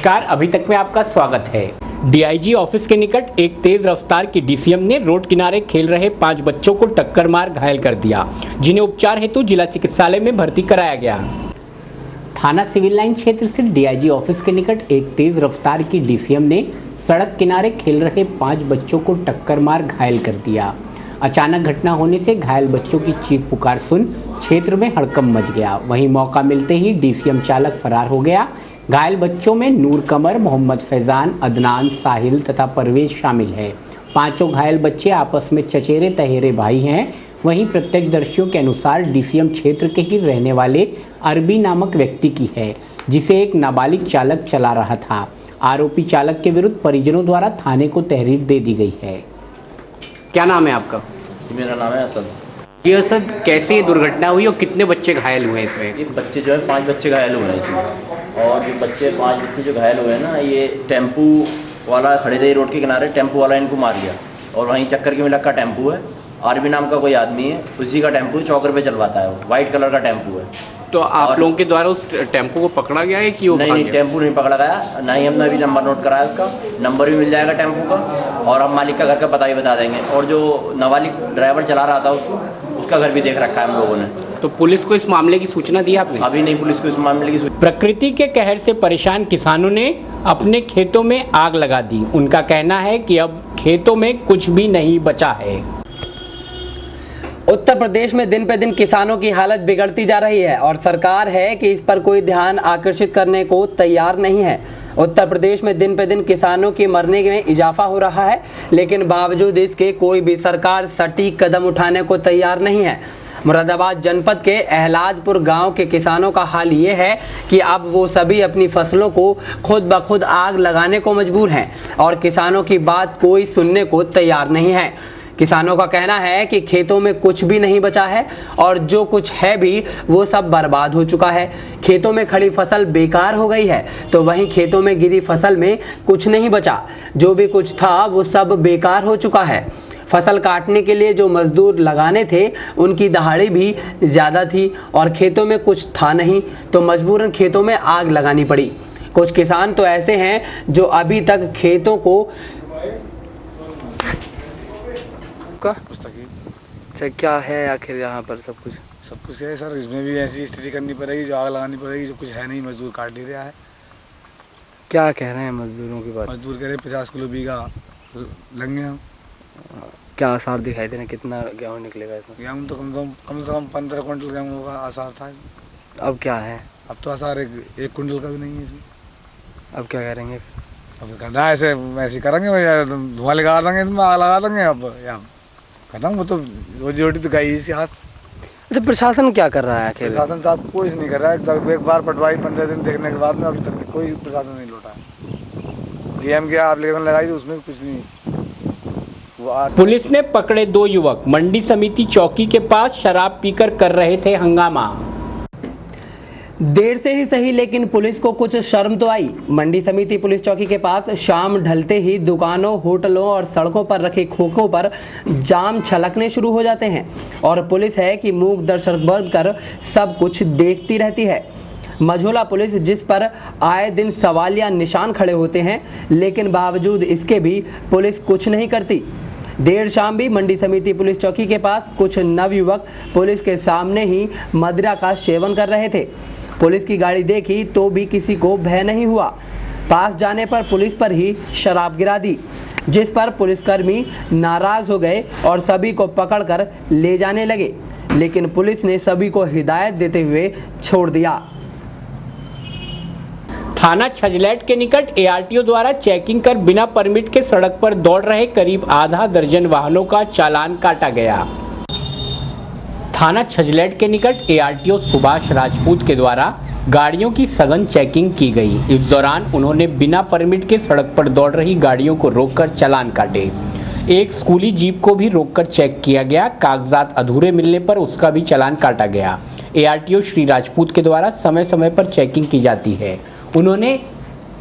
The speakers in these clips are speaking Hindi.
नमस्कार, अभी तक में आपका स्वागत है। डीआईजी ऑफिस के निकट एक तेज रफ्तार की डीसीएम ने रोड किनारे खेल रहे 5 बच्चों को टक्कर मार घायल कर दिया, जिन्हें उपचार हेतु जिला चिकित्सालय में भर्ती कराया गया। थाना सिविल लाइन क्षेत्र से डीआईजी ऑफिस के निकट एक तेज रफ्तार की डीसीएम ने सड़क किनारे खेल रहे 5 बच्चों को टक्कर मार घायल कर दिया। अचानक घटना होने से घायल बच्चों की चीख पुकार सुन क्षेत्र में हड़कंप मच गया। वहीं मौका मिलते ही डीसीएम चालक फरार हो गया। घायल बच्चों में नूर कमर, मोहम्मद फैजान, अदनान, साहिल तथा परवेज शामिल है। पांचों घायल बच्चे आपस में चचेरे तहेरे भाई हैं। वहीं प्रत्यक्षदर्शियों के अनुसार डीसीएम क्षेत्र के ही रहने वाले अरबी नामक व्यक्ति की है, जिसे एक नाबालिग चालक चला रहा था। आरोपी चालक के विरुद्ध परिजनों द्वारा थाने को तहरीर दे दी गई है। क्या नाम है आपका? मेरा नाम है असद। जी असद, कैसे ये दुर्घटना हुई और कितने बच्चे घायल हुए इसमें? ये बच्चे जो है 5 बच्चे घायल हुए हैं इसमें। और जो 5 बच्चे जो घायल हुए हैं ना, ये टेम्पू वाला खड़े थे रोड के किनारे, टेम्पू वाला इनको मार गया। और वहीं चक्कर के मिलक का टेम्पू है, आरबी नाम का कोई आदमी है, उसी का टेम्पू चौकर पे चलवाता है। वो वाइट कलर का टेम्पू है। तो आप लोगों के द्वारा उस टेम्पो को पकड़ा गया है कि वो नहीं, टेम्पू नहीं पकड़ा गया। ना ही हमने अभी नंबर नोट कराया, उसका नंबर भी मिल जाएगा टेम्पू का, और हम मालिक का घर का पता भी बता देंगे। और जो नाबालिग ड्राइवर चला रहा था उसका घर भी देख रखा है हम लोगों ने। तो पुलिस को इस मामले की सूचना दी आपने? अभी नहीं, पुलिस को इस मामले की सूचना। प्रकृति के कहर से परेशान किसानों ने अपने खेतों में आग लगा दी। उनका कहना है कि अब खेतों में कुछ भी नहीं बचा है। उत्तर प्रदेश में दिन पे दिन किसानों की हालत बिगड़ती जा रही है और सरकार है कि इस पर कोई ध्यान आकर्षित करने को तैयार नहीं है। उत्तर प्रदेश में दिन पे दिन किसानों के मरने में इजाफा हो रहा है, लेकिन बावजूद इसके कोई भी सरकार सटीक कदम उठाने को तैयार नहीं है। मुरादाबाद जनपद के अहलादपुर गांव के किसानों का हाल ये है कि अब वो सभी अपनी फसलों को खुद ब खुद आग लगाने को मजबूर हैं और किसानों की बात कोई सुनने को तैयार नहीं है। किसानों का कहना है कि खेतों में कुछ भी नहीं बचा है और जो कुछ है भी वो सब बर्बाद हो चुका है। खेतों में खड़ी फसल बेकार हो गई है, तो वहीं खेतों में गिरी फसल में कुछ नहीं बचा। जो भी कुछ था वो सब बेकार हो चुका है। फसल काटने के लिए जो मजदूर लगाने थे उनकी दहाड़ी भी ज़्यादा थी और खेतों में कुछ था नहीं, तो मजबूरन खेतों में आग लगानी पड़ी। कुछ किसान तो ऐसे हैं जो अभी तक खेतों को अच्छा, क्या है आखिर यहाँ पर सब कुछ है सर। इसमें भी ऐसी स्थिति करनी पड़ेगी, जो आग लगानी पड़ेगी। जो कुछ है नहीं, मजदूर काट ले रहा है। क्या कह रहे हैं मजदूरों की बात? मजदूर कह रहे 50 किलो बीघा लेंगे हम। क्या आसार दिखाई दे रहे हैं? कितना गेहूँ निकलेगा इसमें? गेहूँ तो कम से कम 15 क्विंटल गेहूँ का आसार था। अब क्या है? अब तो आसार एक क्विंटल का भी नहीं है इसमें। अब क्या करेंगे? अब करना ऐसे करेंगे, धुआं लगा देंगे, इसमें आग लगा देंगे। अब या खत्म। वो तो रोजी रोटी तो गई इसी हाथ। तो प्रशासन क्या कर रहा है? प्रशासन साहब कुछ नहीं कर रहा है। एक बार पटवाई 15 दिन देखने के बाद में अभी तक कोई प्रशासन नहीं लौटा है। डीएम की एप्लीकेशन लगाई थी, उसमें कुछ नहीं। पुलिस ने पकड़े 2 युवक मंडी समिति चौकी के पास शराब पीकर कर रहे थे हंगामा। देर से ही सही, लेकिन पुलिस को कुछ शर्म तो आई। मंडी समिति पुलिस चौकी के पास शाम ढलते ही दुकानों, होटलों और सड़कों पर रखे खोखों पर जाम छलकने शुरू हो जाते हैं और पुलिस है कि मूक दर्शक बनकर सब कुछ देखती रहती है। मझोला पुलिस, जिस पर आए दिन सवालिया निशान खड़े होते हैं, लेकिन बावजूद इसके भी पुलिस कुछ नहीं करती। देर शाम भी मंडी समिति पुलिस चौकी के पास कुछ नवयुवक पुलिस के सामने ही मदिरा का सेवन कर रहे थे। पुलिस की गाड़ी देखी तो भी किसी को भय नहीं हुआ। पास जाने पर पुलिस पर ही शराब गिरा दी, जिस पर पुलिसकर्मी नाराज हो गए और सभी को पकड़कर ले जाने लगे, लेकिन पुलिस ने सभी को हिदायत देते हुए छोड़ दिया। थाना छजलैट के निकट एआरटीओ द्वारा चेकिंग कर बिना परमिट के सड़क पर दौड़ रहे करीब आधा दर्जन वाहनों का चालान काटा गया। थाना छजलैट के निकट एआरटीओ सुभाष राजपूत के द्वारा गाड़ियों की सघन चेकिंग की गई। इस दौरान उन्होंने बिना परमिट के सड़क पर दौड़ रही गाड़ियों को रोककर चालान काटे। एक स्कूली जीप को भी रोककर चेक किया गया। कागजात अधूरे मिलने पर उसका भी चालान काटा गया। एआरटीओ श्री राजपूत के द्वारा समय समय पर चेकिंग की जाती है। उन्होंने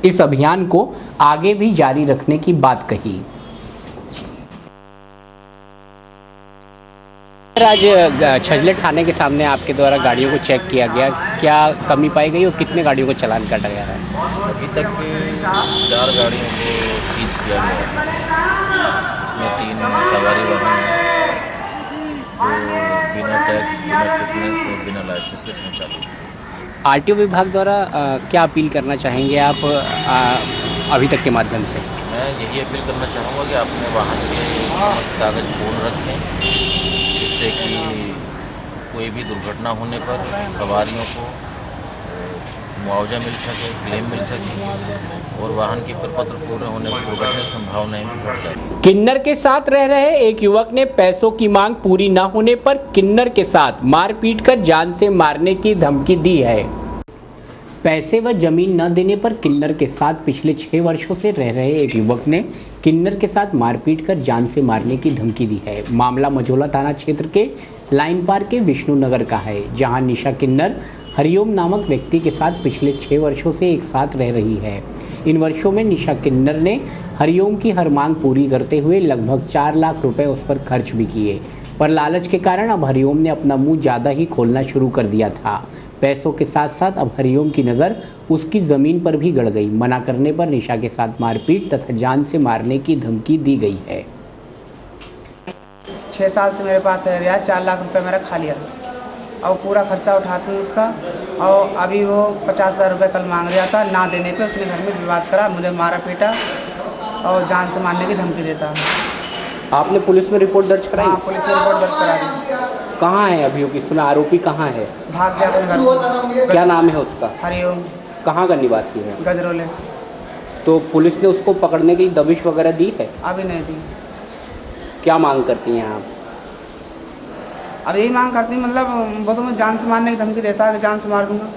इस अभियान को आगे भी जारी रखने की बात कही। आज छजले थाने के सामने आपके द्वारा गाड़ियों को चेक किया गया, क्या कमी पाई गई और कितने गाड़ियों को चालान काटा गया है? अभी तक 4 गाड़ियों को सीज किया गया है। इसमें 3 सवारी वाहन हैं जो बिना टैक्स, बिना फिटनेस और बिना लाइसेंस के इसमें चालू हैं। आरटीओ विभाग द्वारा क्या अपील करना चाहेंगे आप अभी तक के माध्यम से? मैं यही अपील करना चाहूँगा कि अपने वाहन के समस्त कागज पूर्ण रखें, जिससे कि कोई भी दुर्घटना होने पर सवारियों को मुआवजा मिल सके, क्लेम मिल सके और वाहन की प्रपत्र पूर्ण होने पर दुर्घटना की संभावनाएं भी घट जाए। किन्नर के साथ रह रहे एक युवक ने पैसों की मांग पूरी न होने पर किन्नर के साथ मारपीट कर जान से मारने की धमकी दी है। पैसे व जमीन न देने पर किन्नर के साथ पिछले 6 वर्षों से रह रहे एक युवक ने किन्नर के साथ मारपीट कर जान से मारने की धमकी दी है। मामला मझोला थाना क्षेत्र के लाइन पार के विष्णु नगर का है, जहां निशा किन्नर हरिओम नामक व्यक्ति के साथ पिछले 6 वर्षों से एक साथ रह रही है। इन वर्षों में निशा किन्नर ने हरिओम की हर मांग पूरी करते हुए लगभग 4 लाख रुपए उस पर खर्च भी किए, पर लालच के कारण अब हरिओम ने अपना मुंह ज़्यादा ही खोलना शुरू कर दिया था। पैसों के साथ साथ अब हरिओम की नज़र उसकी ज़मीन पर भी गड़ गई। मना करने पर निशा के साथ मारपीट तथा जान से मारने की धमकी दी गई है। 6 साल से मेरे पास रह रहा है, 4 लाख रुपए मेरा खा लिया और पूरा खर्चा उठाती हूँ उसका। और अभी वो 50,000 रुपये कल मांग रहा था, ना देने पे उसने घर में विवाद करा, मुझे मारा पीटा और जान से मारने की धमकी देता। आपने पुलिस में रिपोर्ट दर्ज कराई? हाँ, पुलिस ने रिपोर्ट दर्ज करा दी। कहाँ है अभी इसमें आरोपी कहाँ है? भाग गया अपने घर। क्या नाम है उसका? हरिओम। कहाँ का निवासी है? गजरोले। तो पुलिस ने उसको पकड़ने की दबिश वगैरह दी है? अभी नहीं दी। क्या मांग करती हैं आप? अब यही मांग करती हूँ, मतलब वो तो मुझे जान से मारने की धमकी देता है कि जान से मार दूँगा,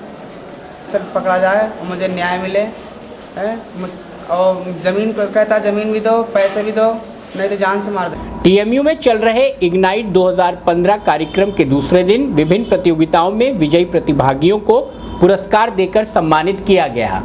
सब पकड़ा जाए और मुझे न्याय मिले है। और ज़मीन को कहता है ज़मीन भी दो, पैसे भी दो, नहीं तो जान से मार दे। टीएमयू में चल रहे इग्नाइट 2015 कार्यक्रम के दूसरे दिन विभिन्न प्रतियोगिताओं में विजयी प्रतिभागियों को पुरस्कार देकर सम्मानित किया गया।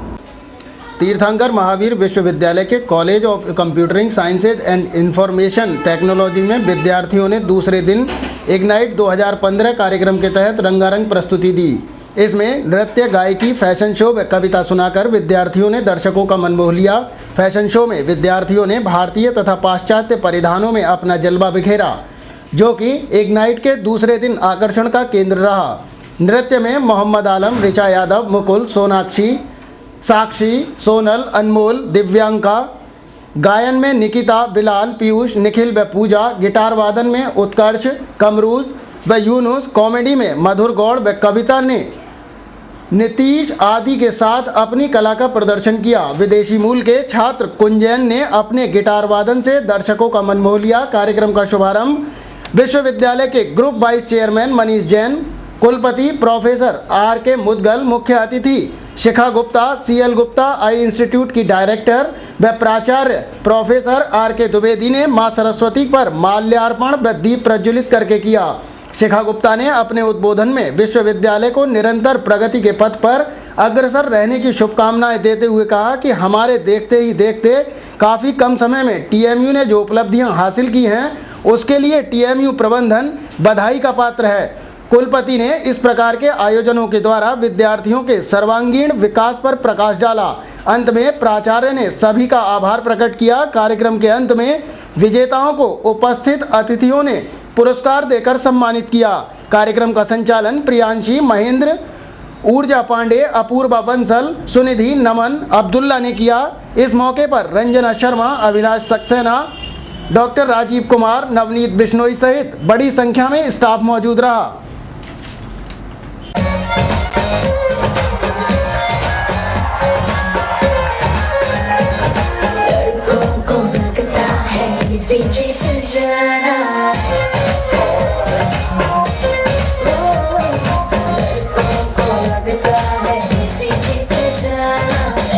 तीर्थंकर महावीर विश्वविद्यालय के college of कंप्यूटरिंग sciences and information technology में विद्यार्थियों ने दूसरे दिन इग्नाइट 2015 कार्यक्रम के तहत रंगारंग प्रस्तुति दी। इसमें नृत्य, गायकी, फैशन शो व कविता सुनाकर विद्यार्थियों ने दर्शकों का मन मोह लिया। फैशन शो में विद्यार्थियों ने भारतीय तथा पाश्चात्य परिधानों में अपना जलवा बिखेरा, जो कि इग्नाइट के दूसरे दिन आकर्षण का केंद्र रहा। नृत्य में मोहम्मद आलम, ऋचा यादव, मुकुल, सोनाक्षी, साक्षी, सोनल, अनमोल, दिव्यांका, गायन में निकिता, बिलाल, पीयूष, निखिल व पूजा, गिटार वादन में उत्कर्ष, कमरूज व यूनुस, कॉमेडी में मधुर गौड़ व कविता ने नीतीश आदि के साथ अपनी कला का प्रदर्शन किया। विदेशी मूल के छात्र कुंजैन ने अपने गिटार वादन से दर्शकों का मन मोह लिया। कार्यक्रम का शुभारंभ विश्वविद्यालय के group vice chairman Manish Jain, कुलपति प्रोफेसर आर के मुदगल, मुख्य अतिथि शिखा गुप्ता, CL गुप्ता आई इंस्टीट्यूट की डायरेक्टर व प्राचार्य प्रोफेसर आर के द्विवेदी ने मां सरस्वती पर माल्यार्पण व दीप प्रज्वलित करके किया। शिखा गुप्ता ने अपने उद्बोधन में विश्वविद्यालय को निरंतर प्रगति के पथ पर अग्रसर रहने की शुभकामनाएं देते हुए कहा कि हमारे देखते ही देखते काफ़ी कम समय में TMU ने जो उपलब्धियां हासिल की हैं उसके लिए TMU प्रबंधन बधाई का पात्र है। कुलपति ने इस प्रकार के आयोजनों के द्वारा विद्यार्थियों के सर्वांगीण विकास पर प्रकाश डाला। अंत में प्राचार्य ने सभी का आभार प्रकट किया। कार्यक्रम के अंत में विजेताओं को उपस्थित अतिथियों ने पुरस्कार देकर सम्मानित किया। कार्यक्रम का संचालन प्रियांशी, महेंद्र, ऊर्जा पांडे, अपूर्वा बंसल, सुनिधि, नमन, अब्दुल्ला ने किया। इस मौके पर रंजना शर्मा, अविनाश सक्सेना, डॉक्टर राजीव कुमार, नवनीत बिश्नोई सहित बड़ी संख्या में स्टाफ मौजूद रहा।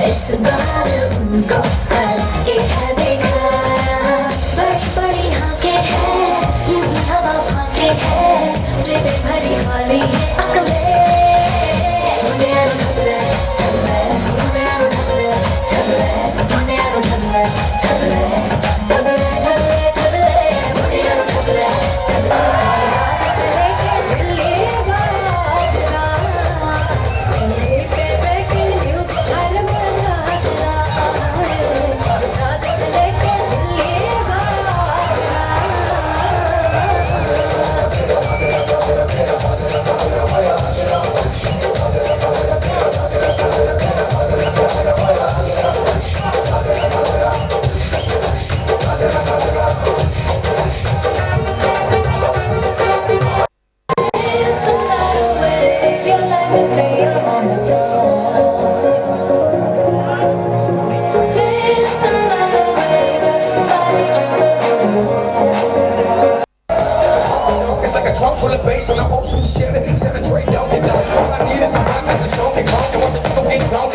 इस बार उनको हल्के है दिखाया, बड़ी बड़ी आंखें हैं, यूं ही हवा भागे है, जेबें भरी खाली है अकलें,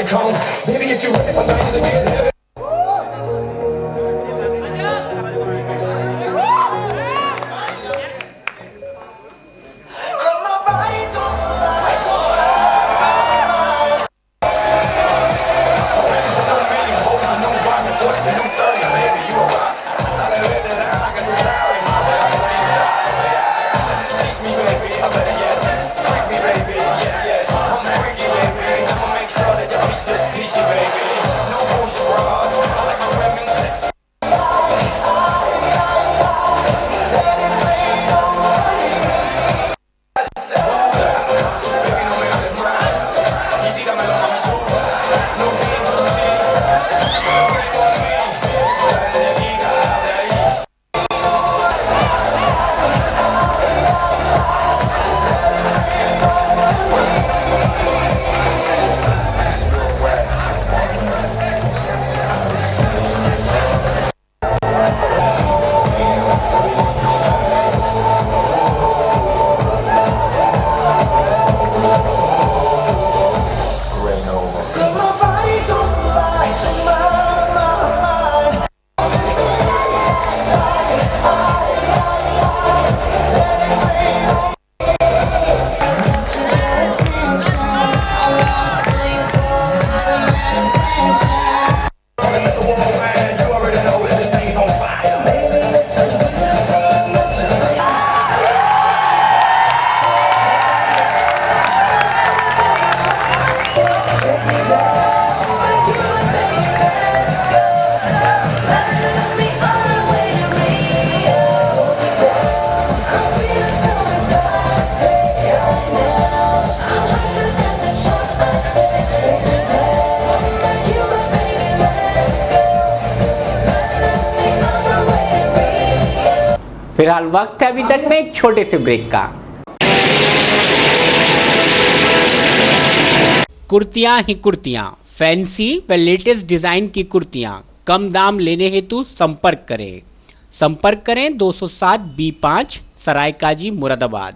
cone. Baby, if you ready for night to get heavy. फिलहाल वक्त है अभी तक में एक छोटे से ब्रेक का। कुर्तियां ही कुर्तियां, फैंसी व लेटेस्ट डिजाइन की कुर्तियां कम दाम लेने हेतु संपर्क करें 207B5 Saraikazi Moradabad.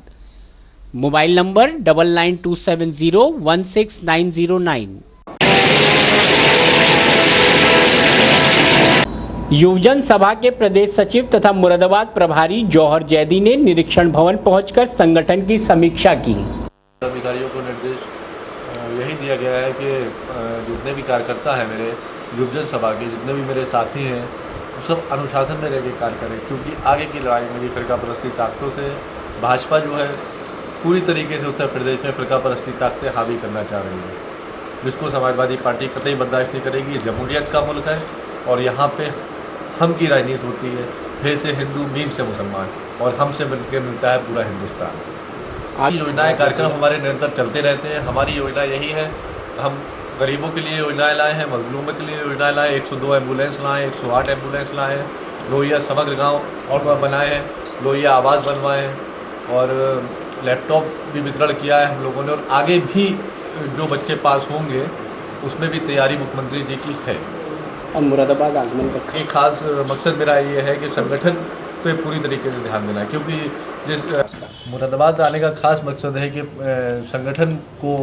Mobile number 9927016909। Yuvjan Sabha के प्रदेश सचिव तथा मुरादाबाद प्रभारी जौहर जैदी ने निरीक्षण भवन पहुंचकर संगठन की समीक्षा की। अधिकारियों को निर्देश यही दिया गया है कि जितने भी कार्यकर्ता हैं मेरे युवजन सभा के, जितने भी मेरे साथी हैं, वो सब अनुशासन में रह के कार्य करें, क्योंकि आगे की लड़ाई में भी फिरका परस्ती ताकतों से भाजपा जो है पूरी तरीके से उत्तर प्रदेश में फिरका परस्ती ताकतें हावी करना चाह रही है, जिसको समाजवादी पार्टी कतई बर्दाश्त नहीं करेगी। जमहूरियत का मुल्क है और यहाँ पे हम की राजनीति होती है, हे से हिंदू, मीम से मुसलमान, और हमसे मिलकर मिलता है पूरा हिंदुस्तान। योजनाएं कार्यक्रम हमारे निरंतर चलते रहते हैं। हमारी योजना यही है, हम गरीबों के लिए योजनाएं लाए हैं, मजलूमों के लिए योजनाएं लाए, 102 एम्बुलेंस लाए, 108 एम्बुलेंस लाए हैं, लोहिया समग्र गाँव और बनाए हैं, लोहिया आवास बनवाए हैं, और लैपटॉप भी वितरण किया है हम लोगों ने, और आगे भी जो बच्चे पास होंगे उसमें भी तैयारी मुख्यमंत्री जी की है। और मुरादाबाद आगमन का एक खास मकसद मेरा ये है कि संगठन पे पूरी तरीके से ध्यान देना है, क्योंकि जिस मुरादाबाद आने का खास मकसद है कि संगठन को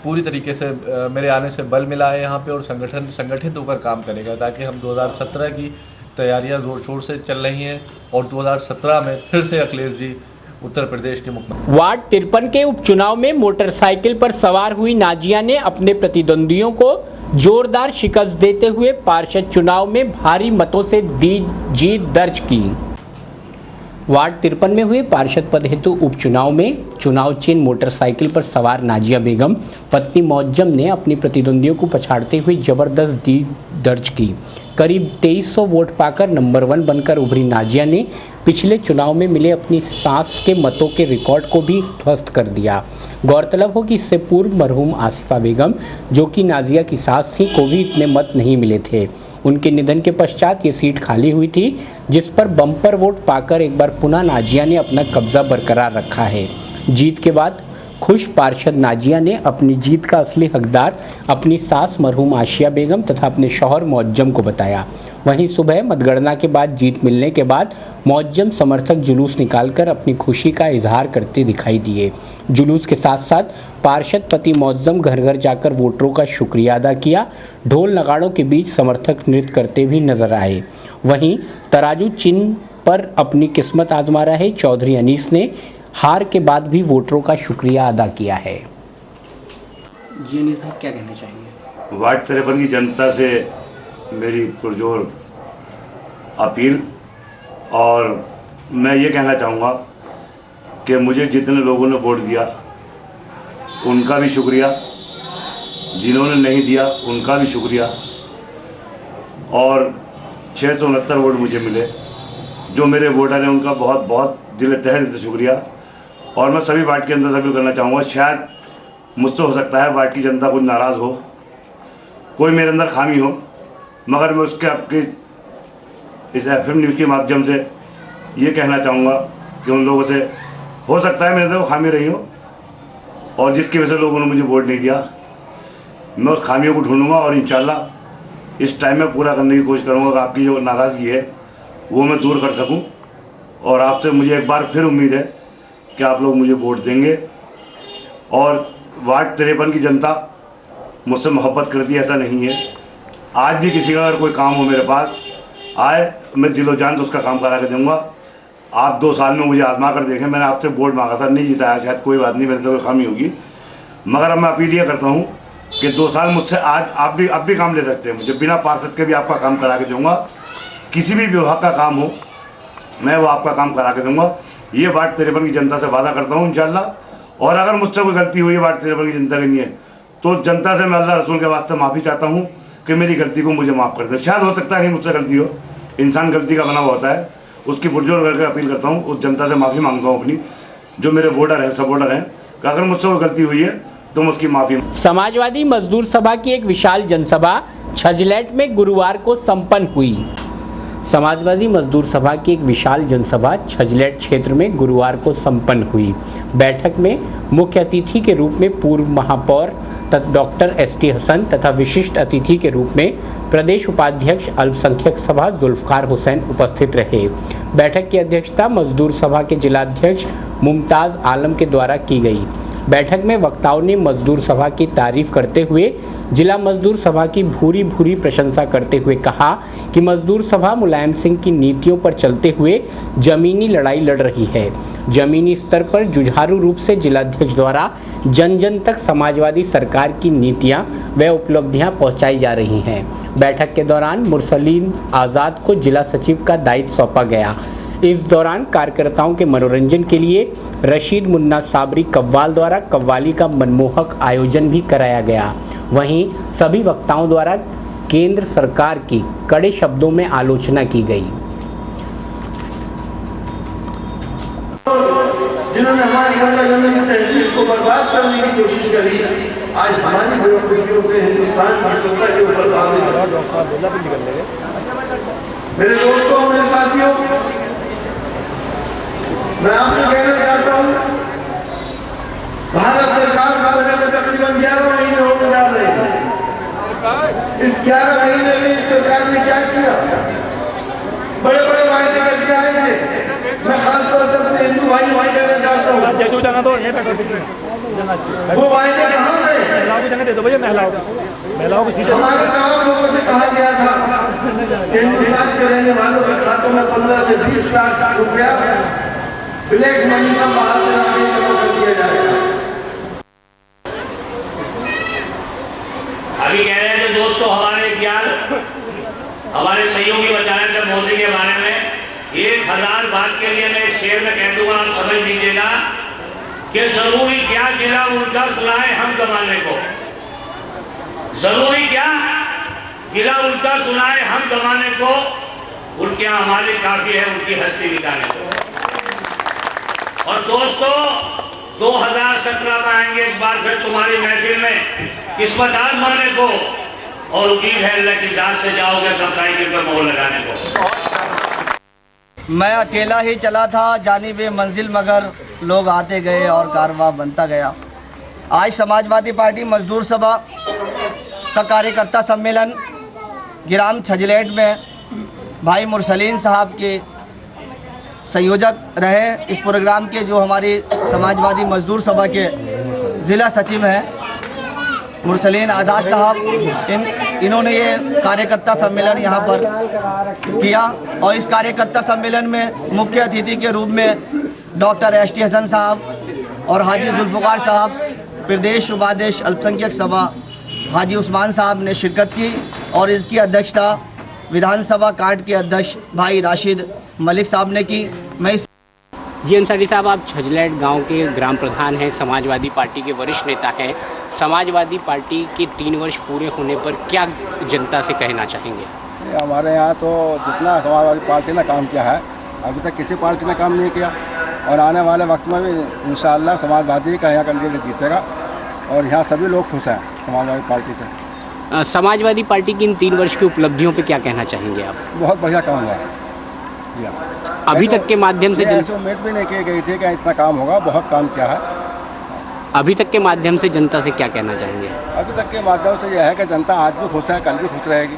पूरी तरीके से मेरे आने से बल मिला है यहाँ पे, और संगठन संगठित होकर काम करेगा, ताकि हम 2017 की तैयारियां जोर शोर से चल रही हैं और 2017 में फिर से अखिलेश जी उत्तर प्रदेश के मुख्यमंत्री। वार्ड 53 के उपचुनाव में मोटरसाइकिल पर सवार हुई नाजिया ने अपने प्रतिद्वंदियों को जोरदार शिकस्त देते हुए पार्षद चुनाव में भारी मतों से जीत दर्ज की। वार्ड 53 में हुए पार्षद पद हेतु उपचुनाव में चुनाव चिन्ह मोटरसाइकिल पर सवार नाजिया बेगम पत्नी मौजम ने अपनी प्रतिद्वंदियों को पछाड़ते हुए जबरदस्त जीत दर्ज की। करीब 2300 वोट पाकर नंबर 1 बनकर उभरी नाजिया ने पिछले चुनाव में मिले अपनी सास के मतों के रिकॉर्ड को भी ध्वस्त कर दिया। गौरतलब हो कि इससे पूर्व मरहूम आसिफा बेगम, जो कि नाजिया की सास थी, को भी इतने मत नहीं मिले थे। उनके निधन के पश्चात ये सीट खाली हुई थी, जिस पर बम्पर वोट पाकर एक बार पुनः नाजिया ने अपना कब्जा बरकरार रखा है। जीत के बाद खुश पार्षद नाजिया ने अपनी जीत का असली हकदार अपनी सास मरहूम आशिया बेगम तथा अपने शौहर मुअज्जम को बताया। वहीं सुबह मतगणना के बाद जीत मिलने के बाद मुअज्जम समर्थक जुलूस निकालकर अपनी खुशी का इजहार करते दिखाई दिए। जुलूस के साथ साथ पार्षद पति मुअज्जम घर घर जाकर वोटरों का शुक्रिया अदा किया। ढोल नगाड़ों के बीच समर्थक नृत्य करते भी नजर आए। वहीं तराजू चिन्ह पर अपनी किस्मत आजमा रहे चौधरी अनीस ने हार के बाद भी वोटरों का शुक्रिया अदा किया है। जी अनीस भाई, क्या कहना चाहेंगे? वार्ड 53 की जनता से मेरी पुरजोर अपील, और मैं ये कहना चाहूँगा कि मुझे जितने लोगों ने वोट दिया उनका भी शुक्रिया, जिन्होंने नहीं दिया उनका भी शुक्रिया, और 669 वोट मुझे मिले। जो मेरे वोटर हैं उनका बहुत बहुत दिल तहे दिल से शुक्रिया। और मैं सभी वार्ड के अंदर से अपील करना चाहूँगा, शायद मुझसे हो सकता है वार्ड की जनता कुछ नाराज़ हो, कोई मेरे अंदर खामी हो, मगर मैं उसके आपके इस FM न्यूज़ के माध्यम से ये कहना चाहूँगा कि उन लोगों से हो सकता है मेरे से वो खामी रही हो, और जिसकी वजह से लोगों ने मुझे वोट नहीं दिया, मैं उस खामियों को ढूंढूंगा और इंशाल्लाह इस टाइम में पूरा करने की कोशिश करूँगा कि आपकी जो नाराज़गी है वो मैं दूर कर सकूँ। और आपसे मुझे एक बार फिर उम्मीद है कि आप लोग मुझे वोट देंगे। और वार्ड 53 की जनता मुझसे मोहब्बत करती है, ऐसा नहीं है। आज भी किसी का अगर कोई काम हो मेरे पास आए, मैं दिलो जान से उसका काम करा के दूँगा। आप 2 साल में मुझे आजमा कर देखें, मैंने आपसे वोट मांगा था, नहीं जिताया, शायद कोई बात नहीं, मेरे तो कोई खामी होगी, मगर अब मैं अपील ये करता हूँ कि 2 साल मुझसे आज आप भी काम ले सकते हैं। मुझे बिना पार्षद के भी आपका काम करा के दूँगा। किसी भी विभाग का काम हो मैं वो आपका काम करा के दूँगा। ये वार्ड 53 की जनता से वादा करता हूँ इंशाल्लाह। और अगर मुझसे कोई गलती हुई है वार्ड 53 की जनता के लिए, तो जनता से मैं अल्लाह रसूल के वास्ते माफ़ी चाहता हूँ कि मेरी गलती को मुझे माफ़ कर दे। शायद हो सकता है कि मुझसे गलती हो, इंसान गलती का बना हुआ होता है, उसकी पुरजोर करके अपील करता हूँ, उस जनता से माफ़ी मांगता हूँ अपनी, जो मेरे वोटर हैं, सपोर्टर हैं, कि अगर मुझसे कोई गलती हुई है तो मैं उसकी माफ़ी। समाजवादी मजदूर सभा की एक विशाल जनसभा छजलैट में गुरुवार को संपन्न हुई। समाजवादी मजदूर सभा की एक विशाल जनसभा छजलैट क्षेत्र में गुरुवार को संपन्न हुई। बैठक में मुख्य अतिथि के रूप में पूर्व महापौर डॉक्टर ST हसन तथा विशिष्ट अतिथि के रूप में प्रदेश उपाध्यक्ष अल्पसंख्यक सभा जुल्फकार हुसैन उपस्थित रहे। बैठक की अध्यक्षता मजदूर सभा के जिलाध्यक्ष मुमताज़ आलम के द्वारा की गई। बैठक में वक्ताओं ने मजदूर सभा की तारीफ करते हुए जिला मजदूर सभा की भूरी भूरी प्रशंसा करते हुए कहा कि मजदूर सभा मुलायम सिंह की नीतियों पर चलते हुए जमीनी लड़ाई लड़ रही है। जमीनी स्तर पर जुझारू रूप से जिलाध्यक्ष द्वारा जन जन तक समाजवादी सरकार की नीतियां व उपलब्धियां पहुंचाई जा रही हैं। बैठक के दौरान मुरसलीन आज़ाद को जिला सचिव का दायित्व सौंपा गया। इस दौरान कार्यकर्ताओं के मनोरंजन के लिए रशीद मुन्ना साबरी कव्वाल द्वारा कव्वाली का मनमोहक आयोजन भी कराया गया। वहीं सभी वक्ताओं द्वारा केंद्र सरकार की कड़े शब्दों में आलोचना की गई। जिन्होंने हमारी जमीनी तहजीब को बर्बाद करने की कोशिश करी, आज हमारी बेवकूफियों से हिंदुस्तान की सत्ता के ऊपर मेरे दोस्तों, मेरे साथियों, मैं आपसे कहना चाहता हूं, भारत सरकार का बने में तकरीबन 11 महीने होने जा रहे हैं। इस 11 महीने में इस सरकार ने क्या किया? बड़े बड़े वायदे करके आए थे। मैं खासतौर से अपने हिंदू भाई कहना चाहता हूँ, वो वायदे कहाँ गए? हमारे तमाम लोगों से कहा गया था कि हिंदुस्तान के रहने वालों के खातों में 15 से 20 लाख रुपया ब्लैक मनी का बाहर से आगे जमा कर दिया जाएगा। अभी कह रहे हैं कि दोस्तों हमारे ज्ञान हमारे सहयोगी बता रहे थे मोदी के बारे में। 1000 बात के लिए मैं एक शेर में कह दूंगा, आप समझ लीजिएगा कि जरूरी क्या गिला उल्टा सुनाए हम जमाने को। जरूरी क्या गिला उल्टा सुनाए हम जमाने को, उनके यहाँ हमारे काफी है उनकी हस्ती मिटाने को। और दोस्तों 2017 में आएंगे एक बार फिर तुम्हारी महफिल में किस्मत आजमाने को, और उम्मीद है अल्लाह की जात से जाओगे सब साइकिल पर मोहर लगाने को। मैं अकेला ही चला था जानिबे मंजिल, मगर लोग आते गए और कारवां बनता गया। आज समाजवादी पार्टी मजदूर सभा का कार्यकर्ता सम्मेलन ग्राम छजलेट में भाई मुरसलीन साहब के संयोजक रहे। इस प्रोग्राम के जो हमारी समाजवादी मजदूर सभा के ज़िला सचिव हैं मुरसलीन आज़ाद साहब, इन्होंने ये कार्यकर्ता सम्मेलन यहाँ पर किया और इस कार्यकर्ता सम्मेलन में मुख्य अतिथि के रूप में डॉक्टर ST हसन साहब और हाजी जुल्फ़िकार साहब, प्रदेश उपाध्यक्ष अल्पसंख्यक सभा हाजी उस्मान साहब ने शिरकत की और इसकी अध्यक्षता विधानसभा कांट के अध्यक्ष भाई राशिद मलिक साहब ने की। मैं इस जी अंसारी साहब, आप छजलेट गांव के ग्राम प्रधान हैं, समाजवादी पार्टी के वरिष्ठ नेता हैं। समाजवादी पार्टी के 3 वर्ष पूरे होने पर क्या जनता से कहना चाहेंगे? हमारे यहाँ तो जितना समाजवादी पार्टी ने काम किया है, अभी तक किसी पार्टी ने काम नहीं किया और आने वाले वक्त में भी इंशाअल्लाह समाजवादी का यहाँ कैंडिडेट जीतेगा और यहाँ सभी लोग खुश हैं समाजवादी पार्टी से। समाजवादी पार्टी की इन 3 वर्ष की उपलब्धियों पे क्या कहना चाहेंगे आप? बहुत बढ़िया काम हुआ है जी हाँ। अभी तक के माध्यम से ऐसे उम्मीद भी नहीं की गई थी कि इतना काम होगा, बहुत काम किया है। अभी तक के माध्यम से जनता से क्या कहना चाहेंगे? अभी तक के माध्यम से यह है कि जनता आज भी खुश है, कल भी खुश रहेगी।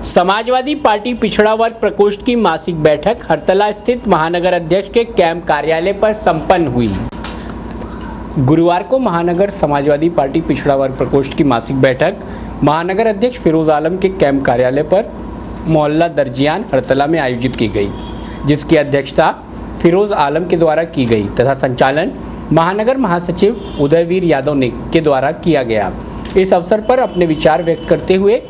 समाजवादी पार्टी पिछड़ा वर्ग प्रकोष्ठ की मासिक बैठक हरतला स्थित महानगर अध्यक्ष के कैंप कार्यालय पर संपन्न हुई। गुरुवार को महानगर समाजवादी पार्टी पिछड़ा वर्ग प्रकोष्ठ की मासिक बैठक महानगर अध्यक्ष फिरोज आलम के कैंप कार्यालय पर मोहल्ला दर्जियान हरतला में आयोजित की गई, जिसकी अध्यक्षता फिरोज आलम के द्वारा की गई तथा संचालन महानगर महासचिव उदयवीर यादव ने के द्वारा किया गया। इस अवसर पर अपने विचार व्यक्त करते हुए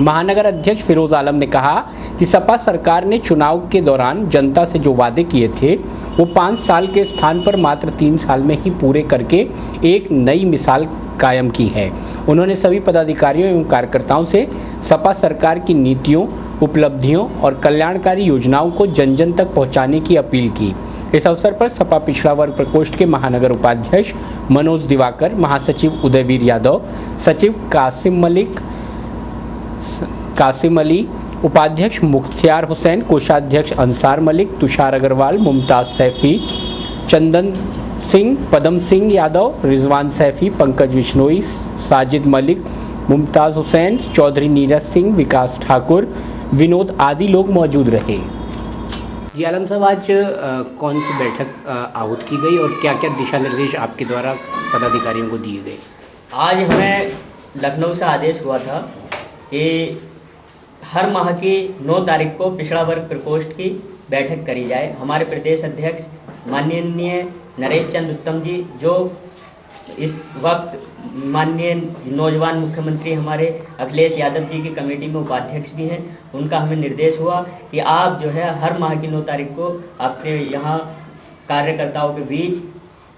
महानगर अध्यक्ष फिरोज आलम ने कहा कि सपा सरकार ने चुनाव के दौरान जनता से जो वादे किए थे वो 5 साल के स्थान पर मात्र 3 साल में ही पूरे करके एक नई मिसाल कायम की है। उन्होंने सभी पदाधिकारियों एवं कार्यकर्ताओं से सपा सरकार की नीतियों, उपलब्धियों और कल्याणकारी योजनाओं को जन जन तक पहुंचाने की अपील की। इस अवसर पर सपा पिछड़ा वर्ग प्रकोष्ठ के महानगर उपाध्यक्ष मनोज दिवाकर, महासचिव उदयवीर यादव, सचिव कासिम अली, उपाध्यक्ष मुख्तियार हुसैन, कोषाध्यक्ष अंसार मलिक, तुषार अग्रवाल, मुमताज़ सैफ़ी, चंदन सिंह, पदम सिंह यादव, रिजवान सैफ़ी, पंकज बिश्नोई, साजिद मलिक, मुमताज़ हुसैन, चौधरी नीरज सिंह, विकास ठाकुर, विनोद आदि लोग मौजूद रहे। जी आलम साहब, आज कौन सी बैठक आहूत की गई और क्या क्या दिशा निर्देश आपके द्वारा पदाधिकारियों को दिए गए? आज हमें लखनऊ से आदेश हुआ था कि हर माह की 9 तारीख को पिछड़ा वर्ग प्रकोष्ठ की बैठक करी जाए। हमारे प्रदेश अध्यक्ष माननीय नरेश चंद्र उत्तम जी, जो इस वक्त माननीय नौजवान मुख्यमंत्री हमारे अखिलेश यादव जी की कमेटी में उपाध्यक्ष भी हैं, उनका हमें निर्देश हुआ कि आप जो है हर माह की 9 तारीख को अपने यहाँ कार्यकर्ताओं के बीच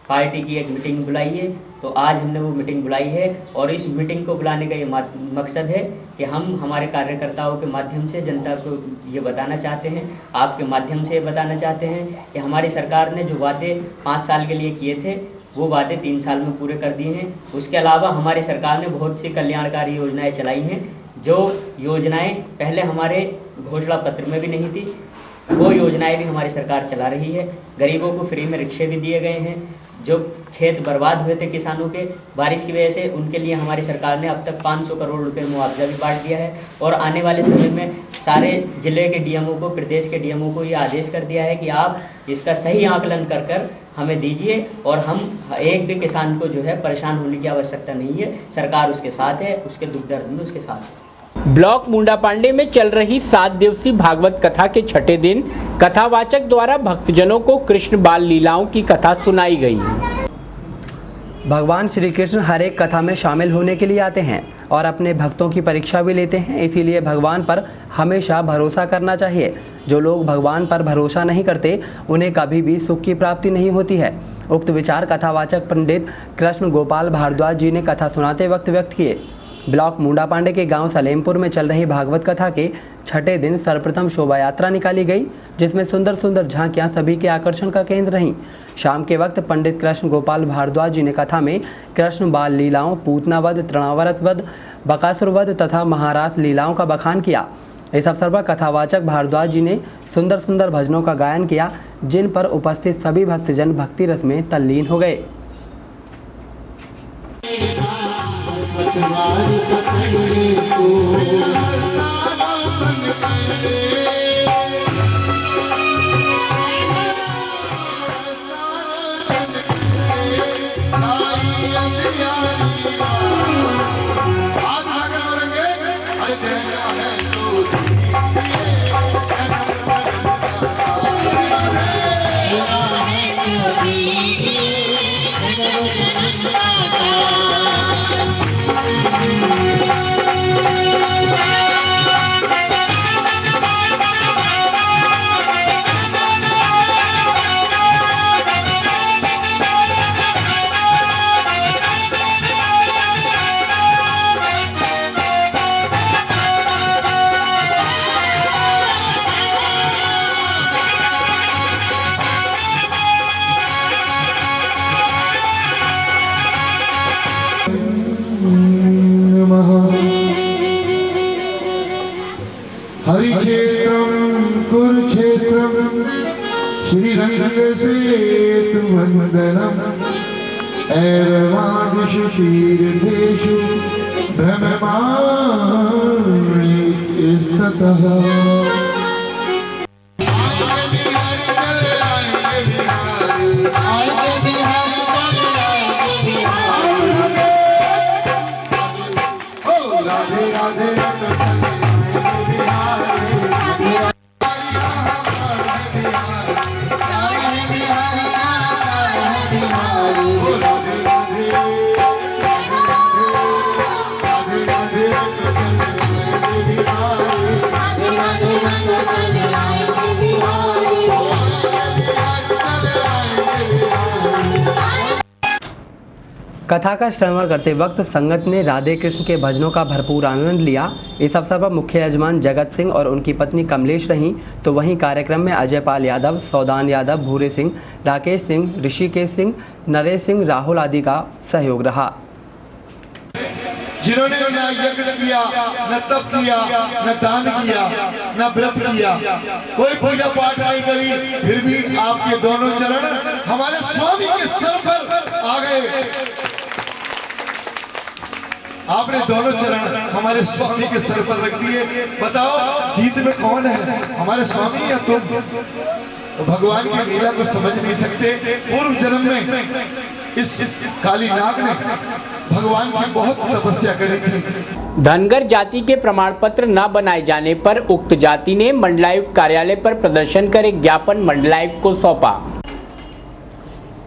पार्टी की एक मीटिंग बुलाइए। तो आज हमने वो मीटिंग बुलाई है और इस मीटिंग को बुलाने का ये मकसद है कि हम हमारे कार्यकर्ताओं के माध्यम से जनता को ये बताना चाहते हैं, आपके माध्यम से बताना चाहते हैं कि हमारी सरकार ने जो वादे 5 साल के लिए किए थे वो वादे 3 साल में पूरे कर दिए हैं। उसके अलावा हमारी सरकार ने बहुत सी कल्याणकारी योजनाएं चलाई हैं, जो योजनाएं पहले हमारे घोषणा पत्र में भी नहीं थी, वो योजनाएं भी हमारी सरकार चला रही है। गरीबों को फ्री में रिक्शे भी दिए गए हैं। जो खेत बर्बाद हुए थे किसानों के बारिश की वजह से, उनके लिए हमारी सरकार ने अब तक 500 करोड़ रुपए मुआवजा भी बांट दिया है और आने वाले समय में सारे जिले के डीएमओ को, प्रदेश के डीएमओ को ये आदेश कर दिया है कि आप इसका सही आकलन कर हमें दीजिए और हम एक भी किसान को जो है परेशान होने की आवश्यकता नहीं है। सरकार उसके साथ है, उसके दुख दर्द में उसके साथ है। ब्लॉक मुंडा पांडे में चल रही 7 दिवसीय भागवत कथा के 6ठे दिन कथावाचक द्वारा भक्तजनों को कृष्ण बाल लीलाओं की कथा सुनाई गई। भगवान श्री कृष्ण हर एक कथा में शामिल होने के लिए आते हैं और अपने भक्तों की परीक्षा भी लेते हैं, इसीलिए भगवान पर हमेशा भरोसा करना चाहिए। जो लोग भगवान पर भरोसा नहीं करते उन्हें कभी भी सुख की प्राप्ति नहीं होती है। उक्त विचार कथावाचक पंडित कृष्ण गोपाल भारद्वाज जी ने कथा सुनाते वक्त व्यक्त किए। ब्लॉक मुंडा पांडे के गांव सलेमपुर में चल रही भागवत कथा के 6ठे दिन सर्वप्रथम शोभा यात्रा निकाली गई, जिसमें सुंदर सुंदर झांकियां सभी के आकर्षण का केंद्र रहीं। शाम के वक्त पंडित कृष्ण गोपाल भारद्वाज जी ने कथा में कृष्ण बाल लीलाओं, पूतनावध, तृणावर्त वध, बकासुर वध तथा महारास लीलाओं का बखान किया। इस अवसर पर कथावाचक भारद्वाज जी ने सुंदर सुंदर भजनों का गायन किया, जिन पर उपस्थित सभी भक्तजन भक्ति रस में तल्लीन हो गए। हरिक्षेत्रं कुरुक्षेत्रं श्रीरङ्गसेतुवन्दनम् ऐरवादिषु तीर्थेषु भ्रममामि इस्ततः राधे राधे कथा का श्रवण करते वक्त संगत ने राधे कृष्ण के भजनों का भरपूर आनंद लिया। इस अवसर पर मुख्य यजमान जगत सिंह और उनकी पत्नी कमलेश रहीं, तो वहीं कार्यक्रम में अजय पाल यादव, सौदान यादव, भूरे सिंह, राकेश सिंह, ऋषिकेश सिंह, नरेश सिंह, राहुल आदि का सहयोग रहा। जिन्होंने न यज्ञ किया, न तप किया, न दान किया, न व्रत किया, कोई पूजा पाठ नहीं करी, फिर भी आपके दोनों चरण हमारे स्वामी के सर पर आ गए। आपने दोनों चरण हमारे स्वामी के सर पर रख दिए। बताओ जीत में कौन है, हमारे स्वामी या तुम? तो भगवान की लीला को समझ नहीं सकते। पूर्व जन्म में इस काली नाग ने भगवान की बहुत तपस्या करी थी। धनगर जाति के प्रमाण पत्र न बनाए जाने पर उक्त जाति ने मंडलायुक्त कार्यालय पर प्रदर्शन कर एक ज्ञापन मंडलायुक्त को सौंपा।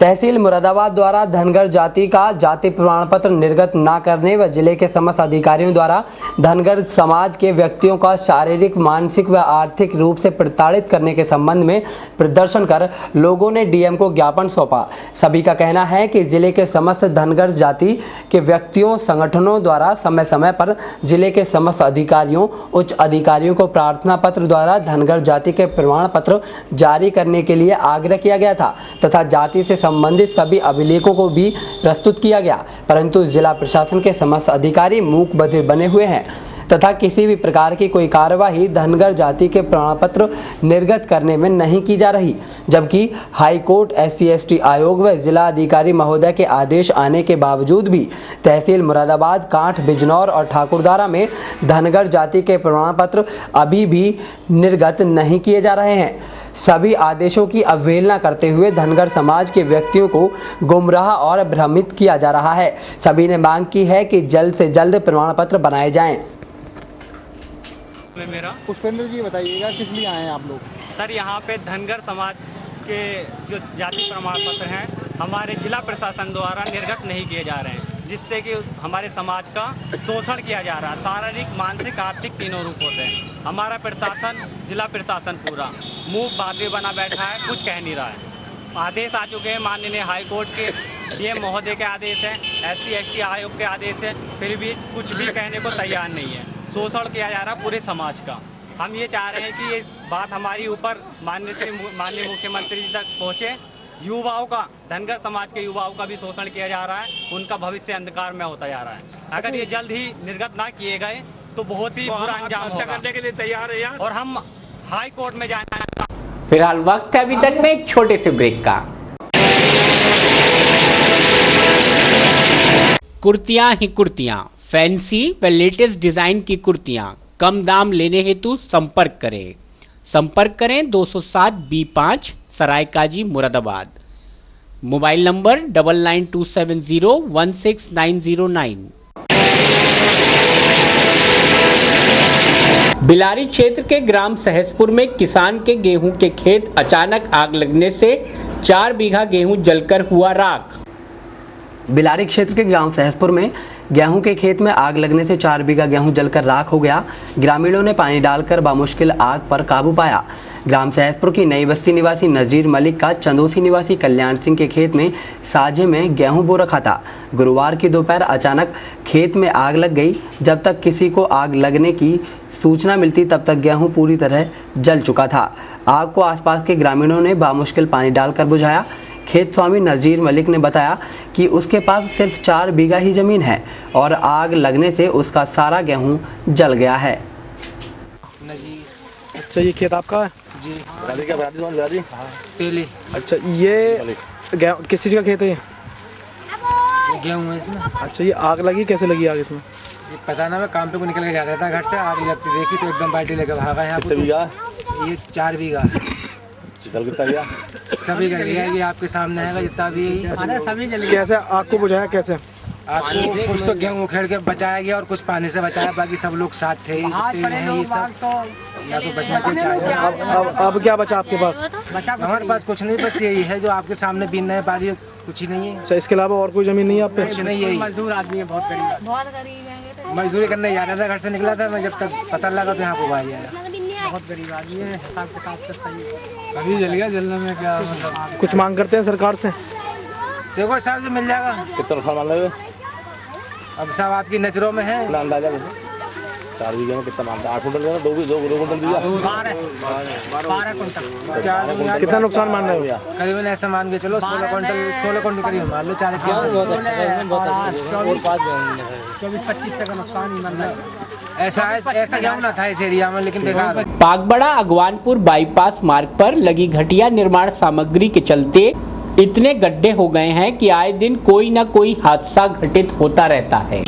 तहसील मुरादाबाद द्वारा धनगर जाति का जाति प्रमाण पत्र निर्गत न करने व जिले के समस्त अधिकारियों द्वारा धनगर समाज के व्यक्तियों का शारीरिक, मानसिक व आर्थिक रूप से प्रताड़ित करने के संबंध में प्रदर्शन कर लोगों ने डीएम को ज्ञापन सौंपा। सभी का कहना है कि जिले के समस्त धनगर जाति के व्यक्तियों, संगठनों द्वारा समय समय पर जिले के समस्त अधिकारियों, उच्च अधिकारियों को प्रार्थना पत्र द्वारा धनगर जाति के प्रमाण पत्र जारी करने के लिए आग्रह किया गया था तथा जाति से संबंधित सभी अभिलेखों को भी प्रस्तुत किया गया, परंतु जिला प्रशासन के समस्त अधिकारी मूक बधिर बने हुए हैं तथा किसी भी प्रकार की कोई कार्यवाही धनगर जाति के प्रमाण पत्र निर्गत करने में नहीं की जा रही, जबकि हाईकोर्ट, SC/ST आयोग व जिला अधिकारी महोदय के आदेश आने के बावजूद भी तहसील मुरादाबाद, कांठ, बिजनौर और ठाकुरदारा में धनगर जाति के प्रमाण पत्र अभी भी निर्गत नहीं किए जा रहे हैं। सभी आदेशों की अवहेलना करते हुए धनगर समाज के व्यक्तियों को गुमराह और भ्रमित किया जा रहा है। सभी ने मांग की है कि जल्द से जल्द प्रमाण पत्र बनाए जाएं। मेरा पुष्पेंद्र जी बताइएगा किस लिए आए हैं आप लोग? सर यहाँ पे धनगर समाज के जो जाति प्रमाण पत्र हैं हमारे जिला प्रशासन द्वारा निर्गत नहीं किए जा रहे हैं, जिससे कि हमारे समाज का शोषण किया जा रहा है। शारीरिक, मानसिक, आर्थिक तीनों रूपों से हमारा प्रशासन, जिला प्रशासन पूरा मूक बधिर बना बैठा है, कुछ कह नहीं रहा है। आदेश आ चुके हैं माननीय हाईकोर्ट के, डीएम महोदय के आदेश हैं, SC/ST आयोग के आदेश हैं, फिर भी कुछ भी कहने को तैयार नहीं है। शोषण किया जा रहा पूरे समाज का। हम ये चाह रहे हैं कि ये बात हमारी ऊपर माननीय मुख्यमंत्री जी तक पहुँचे। युवाओं का, धनगर समाज के युवाओं का भी शोषण किया जा रहा है, उनका भविष्य अंधकार में होता जा रहा है। अगर ये जल्द ही निर्गत ना किए गए तो बहुत ही बुरा अंजाम होगा। करने के लिए तैयार है और हम हाई कोर्ट में जाना है। फिलहाल वक्त है अभी तक में एक छोटे से ब्रेक का। कुर्तियां ही कुर्तियां, फैंसी व लेटेस्ट डिजाइन की कुर्तियां कम दाम लेने हेतु संपर्क करें 207B5 Saraikazi Moradabad. Mobile number 9927016909। Bilari क्षेत्र के ग्राम सहसपुर में किसान के गेहूं के खेत अचानक आग लगने से 4 बीघा गेहूं जलकर हुआ राख। बिलारी क्षेत्र के गांव सहसपुर में गेहूं के खेत में आग लगने से 4 बीघा गेहूं जलकर राख हो गया। ग्रामीणों ने पानी डालकर बामुश्किल आग पर काबू पाया। ग्राम सहसपुर की नई बस्ती निवासी नजीर मलिक का चंदोसी निवासी कल्याण सिंह के खेत में साझे में गेहूं बो रखा था। गुरुवार की दोपहर अचानक खेत में आग लग गई। जब तक किसी को आग लगने की सूचना मिलती तब तक गेहूं पूरी तरह जल चुका था। आग को आसपास के ग्रामीणों ने बामुश्किल पानी डालकर बुझाया। खेत स्वामी नजीर मलिक ने बताया कि उसके पास सिर्फ 4 बीघा ही जमीन है और आग लगने से उसका सारा गेहूं जल गया है। अच्छा, ये खेत आपका है? जी। तेली। अच्छा, ये किस चीज़ का खेत है? ये गेहूं है इसमें। अच्छा, ये आग लगी, कैसे लगी आग इसमें? ये पता ना, मैं काम पे को निकल के जा रहा था घर से, आग लगती देखी तो एकदम बाल्टी लेकर भागा यहाँ। कितने बीघा? ये 4 बीघा। जल कितना गया? सभी जल गया, ये आपके सामने है जितना भी। सभी जल गया। कैसे आग को बुझाया, कैसे? आपको कुछ तो गेहूं उखेड़ के बचाया गया और कुछ पानी से बचाया, बाकी सब लोग साथ थे। ये सब या तो बचना चाहिए। अब क्या बचा आपके पास? हमारे पास कुछ नहीं, बस यही है जो आपके सामने बीन रहे पारी, कुछ ही नहीं है। अच्छा, इसके अलावा और कोई जमीन नहीं है आप पे? कुछ नहीं, यही मजदूर आदमी है, बहुत गरीब मजदूरी करने जा रहा था, घर से निकला था मैं, जब तक पता लगा तो यहाँ को भाई आया। बहुत गरीब आदमी है, हिसाब किताब से सही। अभी जल गया, जलने में क्या मतलब। कुछ मांग करते हैं सरकार से? देखो साहब, जो मिल जाएगा। कितना नुकसान मान रहे? अब साहब आपकी नजरों में है। अंदाजा 4 बीघे में कितना मानता है? 8 कुंटल दिया, 2 कुंटल दिया, 12 कुंटल। कितना नुकसान मान रहे हो? करीबन ऐसा मान के चलो 16 कुंटल करीब मान लो। 24-25 का नुकसान ही मान रहा है। ऐसा गेहूं ना था इस एरिया में, लेकिन बेकार। पागबड़ा अगवानपुर बाईपास मार्ग पर लगी घटिया निर्माण सामग्री के चलते इतने गड्ढे हो गए हैं कि आए दिन कोई न कोई हादसा घटित होता रहता है।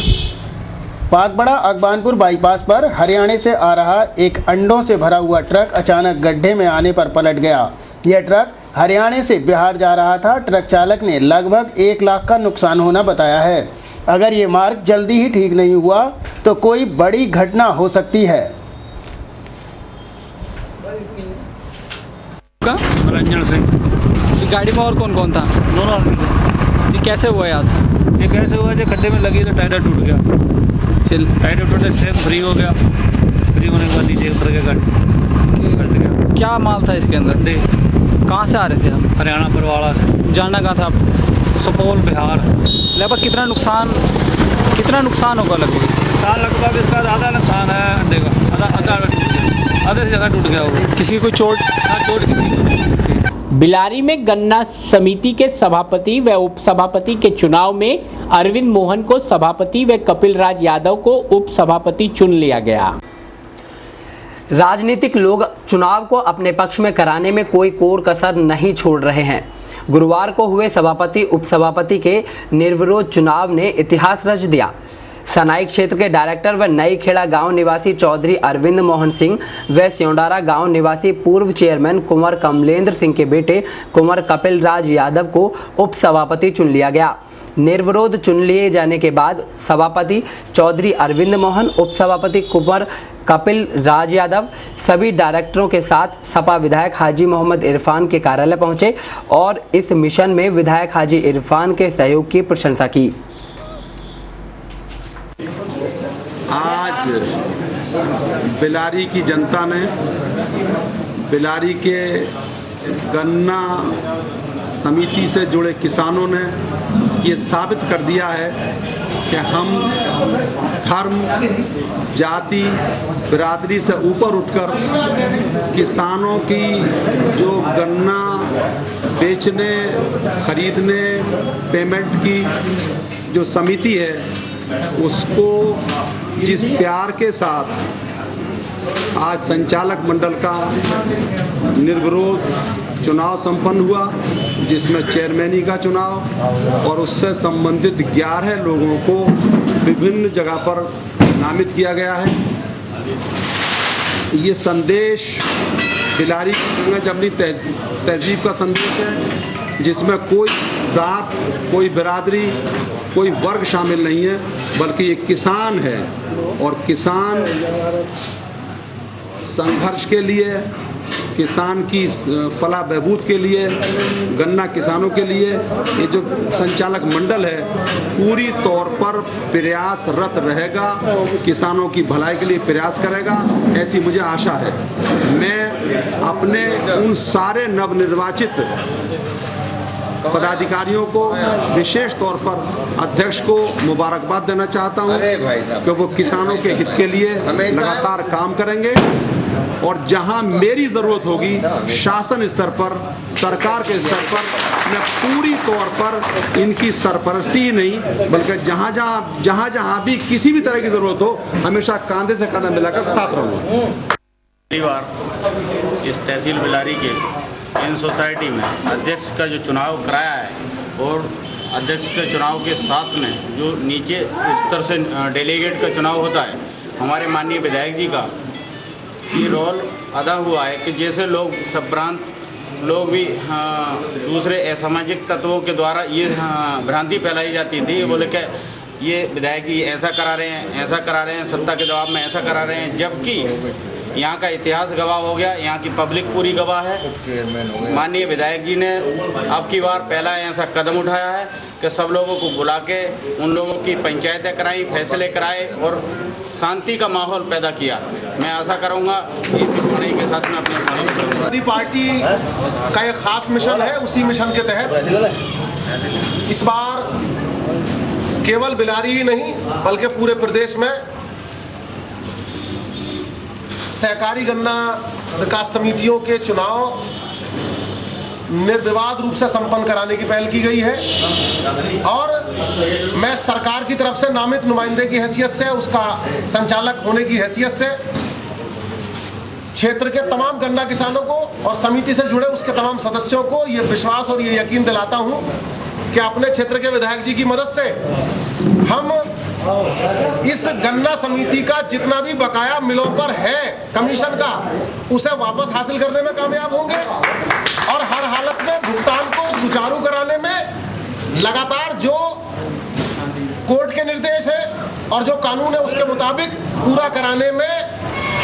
पागबड़ा अगवानपुर बाईपास पर हरियाणा से आ रहा एक अंडों से भरा हुआ ट्रक अचानक गड्ढे में आने पर पलट गया। यह ट्रक हरियाणा से बिहार जा रहा था। ट्रक चालक ने लगभग 1 लाख का नुकसान होना बताया है। अगर ये मार्ग जल्दी ही ठीक नहीं हुआ तो कोई बड़ी घटना हो सकती है। रंजन सिंह। गाड़ी में और कौन कौन था? दोनों आदमी थे। ये कैसे हुआ यहाँ से? ये कैसे हुआ, जो खड्डे में लगी तो टायर टूट गया। टायर टूटे फ्रेम फ्री हो गया, फ्री होने के बाद नीचे उतर के कट गया। क्या माल था इसके अंदर? कहाँ से आ रहे थे आप? हरियाणा परवाड़ा से। जाना कहाँ था आप? सुपौल बिहार। लगभग कितना नुकसान होगा? लगभग इसका आधा नुकसान है अंडे का, आधे से ज़्यादा टूट गया होगा। किसी को चोट? चोट किसी को। बिलारी में गन्ना समिति के सभापति व उपसभापति के चुनाव में अरविंद मोहन को सभापति व कपिल राज यादव को उपसभापति चुन लिया गया। राजनीतिक लोग चुनाव को अपने पक्ष में कराने में कोई कोर कसर नहीं छोड़ रहे हैं। गुरुवार को हुए सभापति उपसभापति के निर्विरोध चुनाव ने इतिहास रच दिया। सनाई क्षेत्र के डायरेक्टर व नई खेड़ा गांव निवासी चौधरी अरविंद मोहन सिंह व स्योंडारा गांव निवासी पूर्व चेयरमैन कुंवर कमलेंद्र सिंह के बेटे कुंवर कपिल राज यादव को उपसभापति चुन लिया गया। निर्विरोध चुन लिए जाने के बाद सभापति चौधरी अरविंद मोहन, उपसभापति कुंवर कपिल राज यादव सभी डायरेक्टरों के साथ सपा विधायक हाजी मोहम्मद इरफान के कार्यालय पहुंचे और इस मिशन में विधायक हाजी इरफान के सहयोग की प्रशंसा की। आज बिलारी की जनता ने, बिलारी के गन्ना समिति से जुड़े किसानों ने ये साबित कर दिया है कि हम धर्म, जाति, बिरादरी से ऊपर उठकर किसानों की जो गन्ना बेचने, खरीदने, पेमेंट की जो समिति है उसको जिस प्यार के साथ आज संचालक मंडल का निर्विरोध चुनाव संपन्न हुआ, जिसमें चेयरमैनी का चुनाव और उससे संबंधित 11 लोगों को विभिन्न जगह पर नामित किया गया है। ये संदेश बिलारी की गंगा जमनी तहजीब का संदेश है, जिसमें कोई जात, कोई बिरादरी, कोई वर्ग शामिल नहीं है, बल्कि ये किसान है और किसान संघर्ष के लिए, किसान की फलाह बहबूद के लिए, गन्ना किसानों के लिए ये जो संचालक मंडल है पूरी तौर पर प्रयासरत रहेगा, किसानों की भलाई के लिए प्रयास करेगा, ऐसी मुझे आशा है। मैं अपने उन सारे नवनिर्वाचित पदाधिकारियों को, विशेष तौर पर अध्यक्ष को मुबारकबाद देना चाहता हूं कि वो किसानों के हित के लिए लगातार काम करेंगे और जहां मेरी ज़रूरत होगी शासन स्तर पर, सरकार के स्तर पर, मैं पूरी तौर पर इनकी सरपरस्ती ही नहीं बल्कि जहां भी किसी भी तरह की ज़रूरत हो हमेशा कंधे से कंधा मिलाकर साथ रहूँगा। पहली बार इस तहसील बिलारी के इन सोसाइटी में अध्यक्ष का जो चुनाव कराया है और अध्यक्ष के चुनाव के साथ में जो नीचे स्तर से डेलीगेट का चुनाव होता है, हमारे माननीय विधायक जी का ये रोल अदा हुआ है कि जैसे लोग संभ्रांत लोग भी दूसरे असामाजिक तत्वों के द्वारा ये भ्रांति फैलाई जाती थी, बोले कि ये विधायक जी ऐसा करा रहे हैं, ऐसा करा रहे हैं, सत्ता के दबाव में ऐसा करा रहे हैं, जबकि यहाँ का इतिहास गवाह हो गया, यहाँ की पब्लिक पूरी गवाह है। माननीय विधायक जी ने अब की बार पहला ऐसा कदम उठाया है कि सब लोगों को बुला के उन लोगों की पंचायतें कराई, फैसले कराए और शांति का माहौल पैदा किया। मैं आशा करूँगा कि इसी पूर्णि के साथ में अपने पार्टी का एक ख़ास मिशन है, उसी मिशन के तहत इस बार केवल बिलारी ही नहीं बल्कि पूरे प्रदेश में सहकारी गन्ना विकास समितियों के चुनाव निर्विवाद रूप से संपन्न कराने की पहल की गई है और मैं सरकार की तरफ से नामित नुमाइंदे की हैसियत से, उसका संचालक होने की हैसियत से क्षेत्र के तमाम गन्ना किसानों को और समिति से जुड़े उसके तमाम सदस्यों को ये विश्वास और ये यकीन दिलाता हूं कि अपने क्षेत्र के विधायक जी की मदद से हम इस गन्ना समिति का जितना भी बकाया मिलों पर है कमीशन का, उसे वापस हासिल करने में कामयाब होंगे और हर हालत में भुगतान को सुचारू कराने में लगातार जो कोर्ट के निर्देश है और जो कानून है उसके मुताबिक पूरा कराने में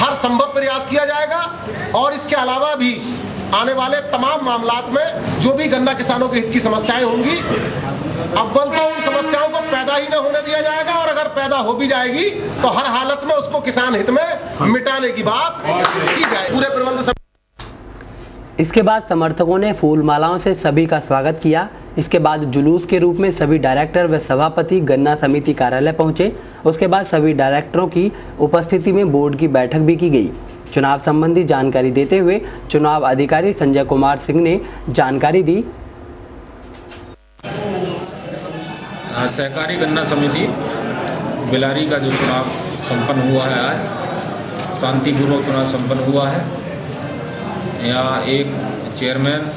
हर संभव प्रयास किया जाएगा। और इसके अलावा भी आने वाले तमाम मामलात में जो भी गन्ना किसानों के हित की समस्याएं होंगी, अव्वल तो उन समस्याओं को पैदा ही न होने दिया जाएगा और अगर पैदा हो भी जाएगी तो हर हालत में उसको किसान हित में मिटाने की बात की जाए। पूरे प्रबंध इसके बाद समर्थकों ने फूल मालाओं से सभी का स्वागत किया। इसके बाद जुलूस के रूप में सभी डायरेक्टर व सभापति गन्ना समिति कार्यालय पहुंचे। उसके बाद सभी डायरेक्टरों की उपस्थिति में बोर्ड की बैठक भी की गई। चुनाव संबंधी जानकारी देते हुए चुनाव अधिकारी संजय कुमार सिंह ने जानकारी दी। सहकारी गन्ना समिति बिलारी का जो चुनाव संपन्न हुआ है, आज शांतिपूर्वक चुनाव संपन्न हुआ है। यहाँ एक चेयरमैन,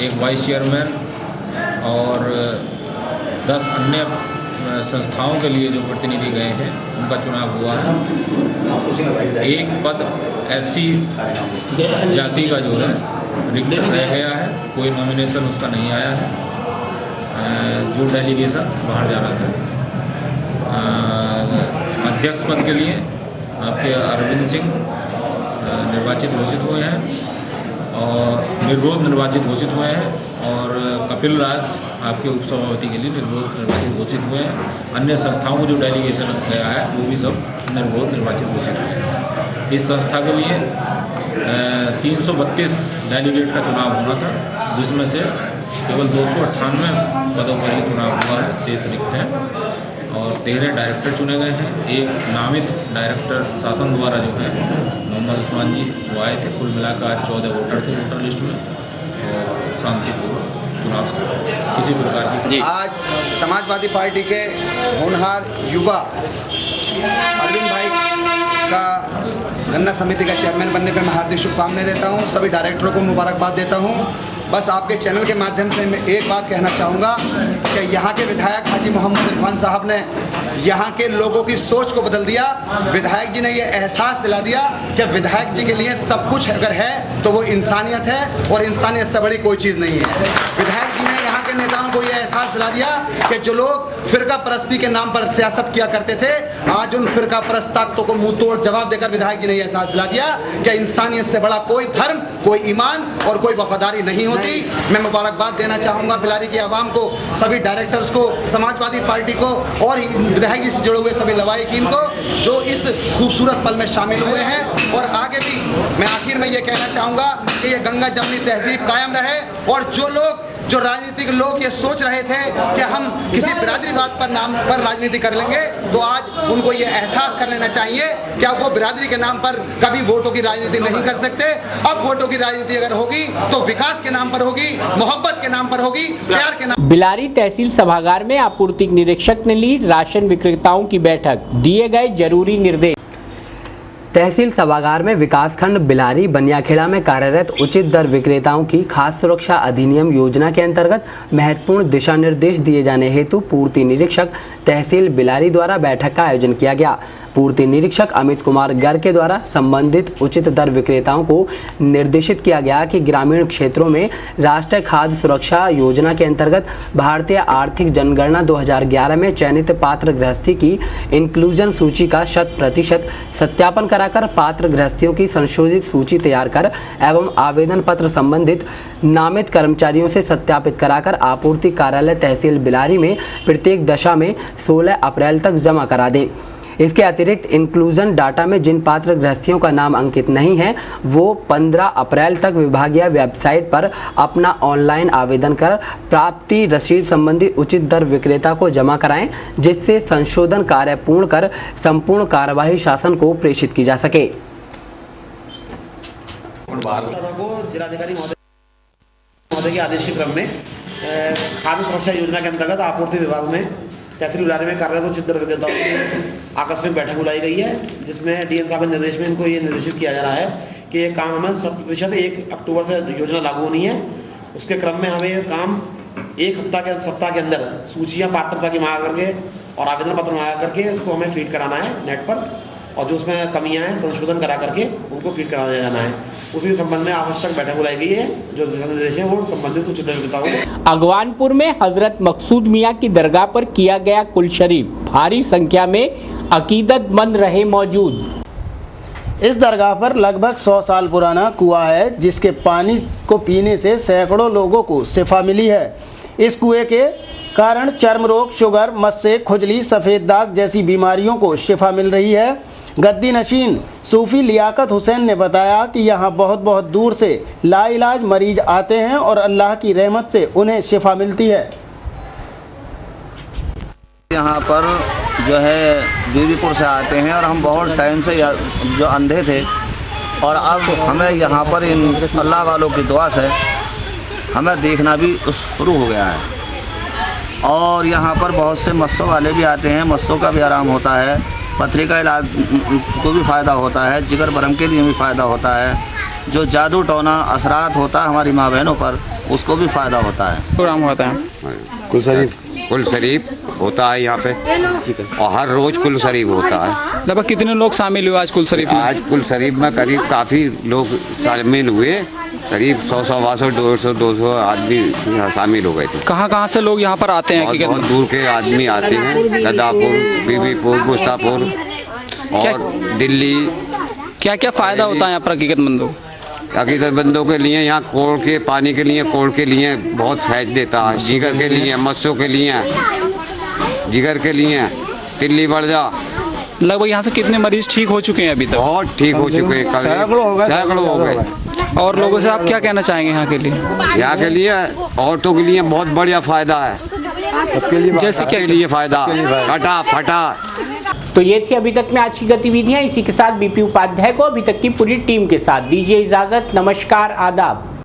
एक वाइस चेयरमैन और 10 अन्य संस्थाओं के लिए जो प्रतिनिधि गए हैं उनका चुनाव हुआ है। एक पद SC जाति का जो है रिक्त रह गया है, कोई नॉमिनेशन उसका नहीं आया है, जो डेलीगेशन बाहर जा रहा था। अध्यक्ष पद के लिए आपके अरविंद सिंह निर्वाचित घोषित हुए हैं और निर्विरोध निर्वाचित घोषित हुए हैं और कपिल राज आपके उपसभापति के लिए निर्विरोध निर्वाचित घोषित हुए हैं। अन्य संस्थाओं को जो डेलीगेशन गया है वो भी सब निर्विरोध निर्वाचित घोषित हुए हैं। इस संस्था के लिए 332 डेलीगेट का चुनाव होना था, जिसमें से केवल 298 पदों पर ही चुनाव हुआ है, शेष रिक्त हैं और 13 डायरेक्टर चुने गए हैं। एक नामित डायरेक्टर शासन द्वारा जो है मोहम्मद उस्मान जी वो आए थे। कुल मिलाकर 14 वोटर थे वोटर लिस्ट में और शांतिपूर्वक चुनाव से किसी प्रकार की। आज समाजवादी पार्टी के होनहार युवा अरविंद भाई का गन्ना समिति का चेयरमैन बनने पर मैं हार्दिक शुभकामनाएं देता हूं। सभी डायरेक्टरों को मुबारकबाद देता हूं बस आपके चैनल के माध्यम से मैं एक बात कहना चाहूँगा कि यहाँ के विधायक हाजी मोहम्मद इरफान साहब ने यहाँ के लोगों की सोच को बदल दिया। विधायक जी ने ये एहसास दिला दिया कि विधायक जी के लिए सब कुछ अगर है तो वो इंसानियत है और इंसानियत से बड़ी कोई चीज़ नहीं है। विधायक जी ने यहाँ के नेताओं को ये एहसास दिला दिया कि जो लोग फिरका परस्ती के नाम पर सियासत किया करते थे, आज उन फिरका परस्त ताकतों को मुंह तोड़ जवाब देकर विधायक जी ने यह एहसास दिला दिया कि इंसानियत से बड़ा कोई धर्म, कोई ईमान और कोई वफादारी नहीं होती। मैं मुबारकबाद देना चाहूँगा बिलारी की आवाम को, सभी डायरेक्टर्स को, समाजवादी पार्टी को और विधायक जी से जुड़े हुए सभी लवाहिकीन को जो इस खूबसूरत पल में शामिल हुए हैं। और आगे भी मैं आखिर में ये कहना चाहूँगा कि ये गंगा जमनी तहजीब कायम रहे और जो राजनीतिक लोग ये सोच रहे थे कि हम किसी बिरादरीवाद पर नाम पर राजनीति कर लेंगे, तो आज उनको ये एहसास कर लेना चाहिए कि अब वो बिरादरी के नाम पर कभी वोटों की राजनीति नहीं कर सकते। अब वोटों की राजनीति अगर होगी तो विकास के नाम पर होगी, मोहब्बत के नाम पर होगी, प्यार के नाम। बिलारी तहसील सभागार में आपूर्ति निरीक्षक ने ली राशन विक्रेताओं की बैठक, दिए गए जरूरी निर्देश। तहसील सभागार में विकासखंड बिलारी बनियाखेड़ा में कार्यरत उचित दर विक्रेताओं की खास सुरक्षा अधिनियम योजना के अंतर्गत महत्वपूर्ण दिशा निर्देश दिए जाने हेतु पूर्ति निरीक्षक तहसील बिलारी द्वारा बैठक का आयोजन किया गया। पूर्ति निरीक्षक अमित कुमार गर्ग के द्वारा संबंधित उचित दर विक्रेताओं को निर्देशित किया गया कि ग्रामीण क्षेत्रों में राष्ट्रीय खाद्य सुरक्षा योजना के अंतर्गत भारतीय आर्थिक जनगणना 2011 में चयनित पात्र गृहस्थी की इंक्लूजन सूची का 100% सत्यापन कराकर पात्र गृहस्थियों की संशोधित सूची तैयार कर एवं आवेदन पत्र संबंधित नामित कर्मचारियों से सत्यापित कराकर आपूर्ति कार्यालय तहसील बिलारी में प्रत्येक दशा में 16 अप्रैल तक जमा करा दें। इसके अतिरिक्त इंक्लूजन डाटा में जिन पात्र गृहस्थियों का नाम अंकित नहीं है वो 15 अप्रैल तक विभागीय वेबसाइट पर अपना ऑनलाइन आवेदन कर प्राप्ति रसीद संबंधी उचित दर विक्रेता को जमा कराएं, जिससे संशोधन कार्य पूर्ण कर संपूर्ण कार्यवाही शासन को प्रेषित की जा सके। जिलाधिकारी महोदय के आदेश के क्रम में खाद्य सुरक्षा योजना के अंतर्गत आपूर्ति विभाग में तहसील बिलारी में कार्यरत उचित दर विक्रेताओं की आकस्मिक बैठक बुलाई गई है, जिसमें डीएम साहब के निर्देश में इनको ये निर्देशित किया जा रहा है कि ये काम हमें 100% 1 अक्टूबर से योजना लागू होनी है। उसके क्रम में हमें ये काम एक सप्ताह के अंदर सूचियाँ पात्रता की मांग करके और आवेदन पत्र मंगा करके उसको हमें फीड कराना है नेट पर, और जो उसमें कमियां हैं संशोधन करा करके उनको फीड कराया जाना है। उसी संबंध में आवश्यक बैठक बुलाई गई है, जो दिशा निर्देश हैं वो संबंधित उचित दर विक्रेताओं को। अगवानपुर में हजरत मकसूद मियाँ की दरगाह पर किया गया कुल शरीफ, भारी संख्या में अकीदतमंद रहे मौजूद। इस दरगाह पर लगभग 100 साल पुराना कुआं है, जिसके पानी को पीने से सैकड़ों लोगों को शिफा मिली है। इस कुएं के कारण चर्म रोग, शुगर, मस्से, खुजली, सफ़ेद दाग जैसी बीमारियों को शिफा मिल रही है। गद्दी नशीन सूफी लियाकत हुसैन ने बताया कि यहाँ बहुत दूर से लाइलाज मरीज आते हैं और अल्लाह की रहमत से उन्हें शिफा मिलती है। यहाँ पर जो है बीबीपुर से आते हैं और हम बहुत टाइम से जो अंधे थे, और अब हमें यहाँ पर इन अल्लाह वालों की दुआ से हमें देखना भी शुरू हो गया है। और यहाँ पर बहुत से मस्सों वाले भी आते हैं, मस्सों का भी आराम होता है, पथरी का इलाज को भी फ़ायदा होता है, जिगर बरम के लिए भी फ़ायदा होता है, जो जादू टोना असरात होता है हमारी माँ बहनों पर उसको भी फ़ायदा होता है। प्रोग्राम होता है कुल शरीफ होता है यहाँ पे, और हर रोज़ कुल शरीफ होता है। लगभग कितने लोग शामिल हुए आज कुल शरीफ में? आज कुल शरीफ में करीब काफ़ी लोग शामिल हुए, करीब 100, 200 आदमी शामिल हो गए थे। कहाँ से लोग यहाँ पर आते हैं? बहुत दूर के आदमी आते हैं, गदापुर, बीबीपुर, मुस्तापुर और दिल्ली। क्या क्या फ़ायदा होता है यहाँ पर अकीदतमंदों के लिए? यहाँ कोड़ के पानी के लिए, कोड़ के लिए बहुत फायदा देता है, जिगर के लिए, मस्सों के लिए, जिगर के लिए, तिल्ली बढ़ जा। लगभग यहाँ से कितने मरीज ठीक हो चुके हैं अभी तक? बहुत ठीक हो चुके हैं, सैकड़ों हो गए। और लोगों से आप क्या कहना चाहेंगे यहाँ के लिए? यहाँ के लिए औरतों के लिए बहुत बढ़िया फ़ायदा है, सबके लिए, जैसे के लिए फ़ायदा फटा। तो ये थी अभी तक में आज की गतिविधियां। इसी के साथ बीपी उपाध्याय को अभी तक की पूरी टीम के साथ दीजिए इजाजत। नमस्कार, आदाब।